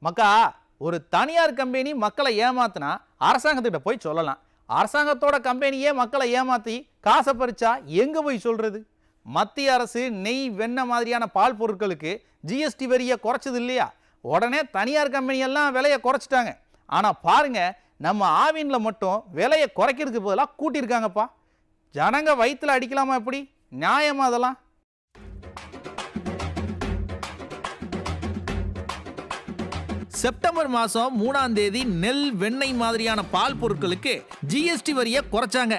மக்கா, ஒரு தனியார் கம்பெனி மக்களை ஏமாத்தினா அரசாங்கத்திட்ட போய் சொல்லலாம். அரசாங்கத்தோட கம்பெனியே மக்களை ஏமாத்தி காசை பறிச்சா எங்க போய் சொல்றது? மத்திய அரசு நெய், வெண்ணெய் மாதிரியான பால் பொருட்களுக்கு ஜிஎஸ்டி வரியை குறைச்சது இல்லையா? உடனே தனியார் கம்பெனி எல்லாம் விலையை குறைச்சிட்டாங்க. ஆனா பாருங்க, நம்ம ஆவின்ல மட்டும் விலையை குறைக்கிறதுக்கு பதிலாக கூட்டியிருக்காங்கப்பா. ஜனங்க வயிற்றுல அடிக்கலாமா? எப்படி நியாயமா அதெல்லாம்? செப்டம்பர் மாதம் 3ஆம் தேதி நெல், வெண்ணெய் மாதிரியான பால் பொருட்களுக்கு ஜிஎஸ்டி வரியை குறைச்சாங்க.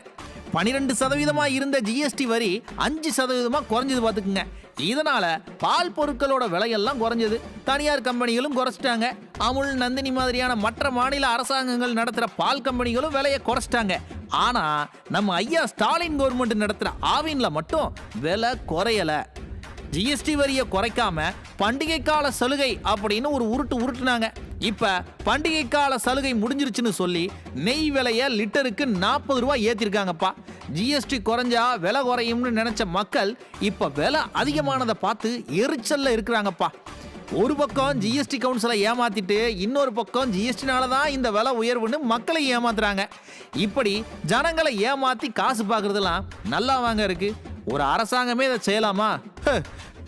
12% இருந்த ஜிஎஸ்டி வரி 5% குறைஞ்சது பார்த்துக்குங்க. இதனால பால் பொருட்களோட விலையெல்லாம் குறைஞ்சது. தனியார் கம்பெனிகளும் குறைச்சிட்டாங்க. அமுல், நந்தினி மாதிரியான மற்ற மாநில அரசாங்கங்கள் நடத்துகிற பால் கம்பெனிகளும் விலையை குறைச்சிட்டாங்க. ஆனா நம்ம ஐயா ஸ்டாலின் கவர்மெண்ட் நடத்துகிற ஆவின்ல மட்டும் விலை குறையலை. ஜிஎஸ்டி வரியை குறைக்காம பண்டிகை கால சலுகை அப்படின்னு ஒரு உருட்டுனாங்க. இப்ப பண்டிகை கால சலுகை முடிஞ்சிருச்சுன்னு சொல்லி நெய் விலைய லிட்டருக்கு 40 ரூபாய் ஏத்திருக்காங்கப்பா. ஜிஎஸ்டி குறைஞ்சா விலை குறையும்னு நினைச்ச மக்கள் இப்ப விலை அதிகமானதை பார்த்து எரிச்சல்ல இருக்கிறாங்கப்பா. ஒரு பக்கம் ஜிஎஸ்டி கவுன்சிலை ஏமாத்திட்டு இன்னொரு பக்கம் ஜிஎஸ்டினால தான் இந்த விலை உயர்வுன்னு மக்களை ஏமாத்துறாங்க. இப்படி ஜனங்களை ஏமாத்தி காசு பார்க்கறதெல்லாம் நல்லா வாங்க இருக்கு. ஒரு அரசாங்கமே இதை செய்யலாமா?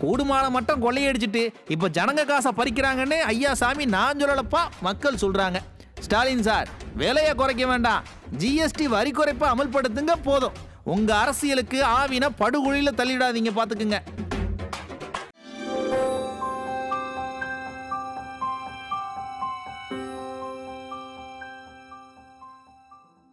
கூடுமான மட்டும் கொள்ளையடிச்சிட்டு இப்ப ஜனங்க காசை பறிக்கிறாங்கன்னு ஐயா சாமி நான் சொல்லலப்பா, மக்கள் சொல்றாங்க. ஸ்டாலின் சார், விலையை குறைக்க வேண்டாம், ஜிஎஸ்டி வரி குறைப்பை அமல்படுத்துங்க போதும். உங்க அரசியலுக்கு ஆவின படுகொழில தள்ளிடாதீங்க, பாத்துக்குங்க.